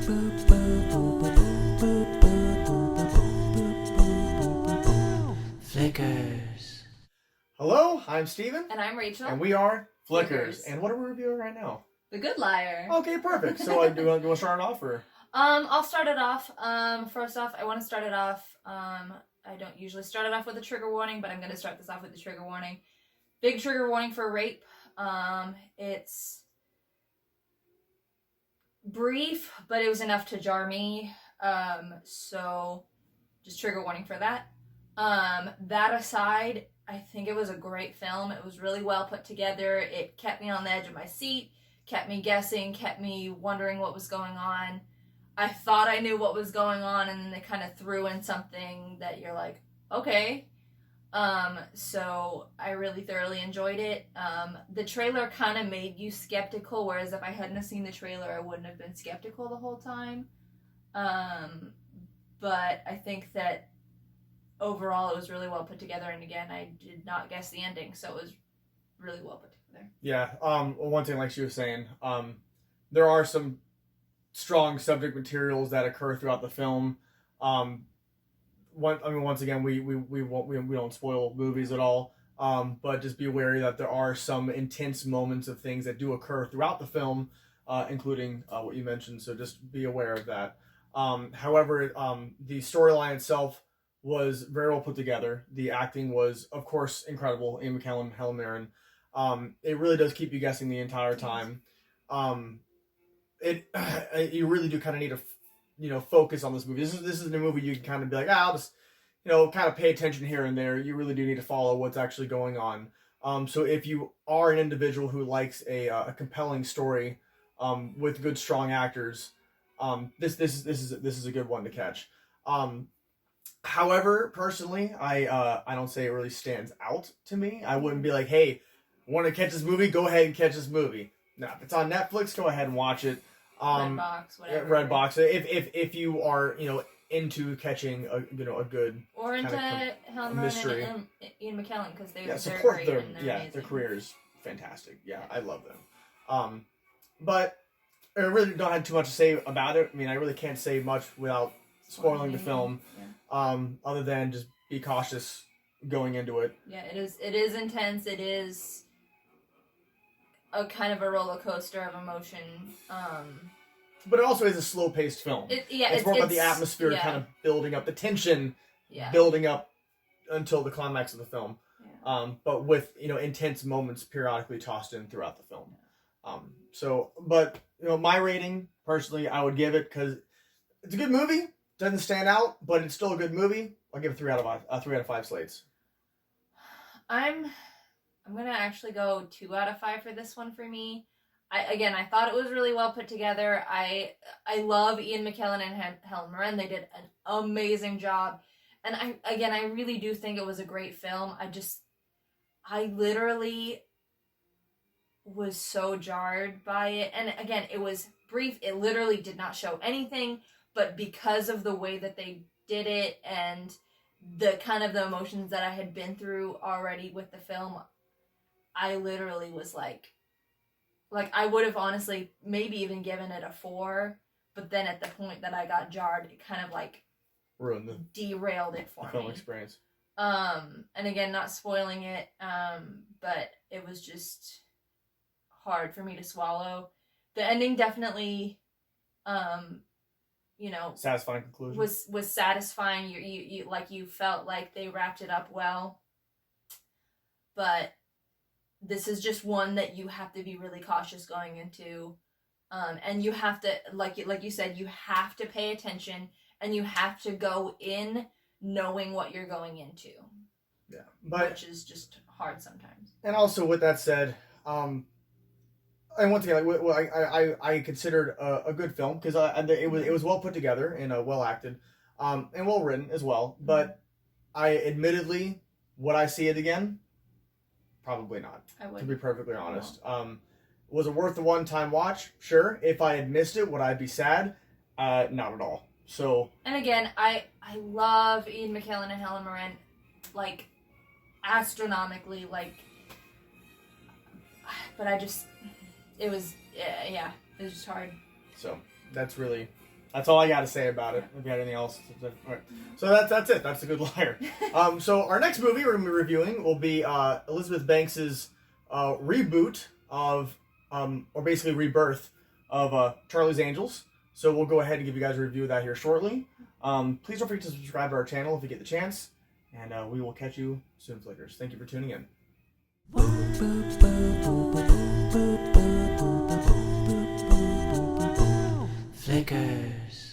Flickers. Hello, I'm Steven. And I'm Rachel. And we are Flickers. And what are we reviewing right now? The Good Liar. Okay, perfect. So do you want to start it off or? I'll start it off. First off, I want to start it off. I don't usually start it off with a trigger warning, but I'm going to start this off with a trigger warning. Big trigger warning for rape. It's brief, but it was enough to jar me. So just trigger warning for that. That aside, I think it was a great film. It was really well put together. It kept me on the edge of my seat, kept me guessing, kept me wondering what was going on. I thought I knew what was going on, and then they kind of threw in something that you're like, okay. So I really thoroughly enjoyed it. The trailer kind of made you skeptical, whereas if I hadn't seen the trailer, I wouldn't have been skeptical the whole time. But I think that overall it was really well put together, and again, I did not guess the ending, so it was really well put together. Yeah, one thing like she was saying, there are some strong subject materials that occur throughout the film. Once again, we don't spoil movies at all, but just be wary that there are some intense moments of things that do occur throughout the film, including what you mentioned, so just be aware of that. However, the storyline itself was very well put together. The acting was, of course, incredible. Ian McKellen, Helen Mirren. It really does keep you guessing the entire time. You really do kind of need to, focus on this movie. This is a movie you can kind of be like, I'll just, kind of pay attention here and there. You really do need to follow what's actually going on. So if you are an individual who likes a compelling story, with good, strong actors, this is a good one to catch. However, personally, I don't say it really stands out to me. I wouldn't be like, hey, want to catch this movie? Go ahead and catch this movie. No, if it's on Netflix, go ahead and watch it. Redbox, whatever. Redbox. If you are into catching a good or into Helen Mirren mystery and Ian McKellen, because they're support great their and they're amazing. Their career is fantastic. Yeah, I love them. But I really don't have too much to say about it. I mean, I really can't say much without spoiling the film. Yeah. Other than just be cautious going into it. Yeah, it is intense. It is a kind of a roller coaster of emotion. But it also is a slow-paced film. It's more about the atmosphere kind of building up, the tension building up until the climax of the film. Yeah. But with, intense moments periodically tossed in throughout the film. Yeah. My rating, personally, I would give it, because it's a good movie. Doesn't stand out, but it's still a good movie. I'll give it 3 out of 5 slates. I'm gonna actually go 2 out of 5 for this one for me. I thought it was really well put together. I love Ian McKellen and Helen Mirren. They did an amazing job, and I really do think it was a great film. I literally was so jarred by it, and again, it was brief. It literally did not show anything. But because of the way that they did it and the kind of the emotions that I had been through already with the film, I literally was like I would have honestly maybe even given it a 4, but then at the point that I got jarred, it kind of ruined derailed it for the film me. Experience. And again, not spoiling it, but it was just hard for me to swallow. The ending definitely, satisfying conclusion was satisfying. You felt like they wrapped it up well, but this is just one that you have to be really cautious going into, and you have to, like you said, you have to pay attention, and you have to go in knowing what you're going into. Yeah, which is just hard sometimes. And also, with that said, and once again, I considered a good film, because it was well put together and well acted, and well written as well. But I admittedly, would I see it again? Probably not. I would, to be perfectly honest. Was it worth the one-time watch? Sure. If I had missed it, would I be sad? Not at all. So. And again, I love Ian McKellen and Helen Mirren, astronomically, but it was just hard. So that's really That's all I got to say about it. If you had anything else, all right. So that's it. That's a good liar. So our next movie we're gonna be reviewing will be Elizabeth Banks's reboot of, or basically rebirth of Charlie's Angels. So we'll go ahead and give you guys a review of that here shortly. Please don't forget to subscribe to our channel if you get the chance, and we will catch you soon, Flickers. Thank you for tuning in. Flickers.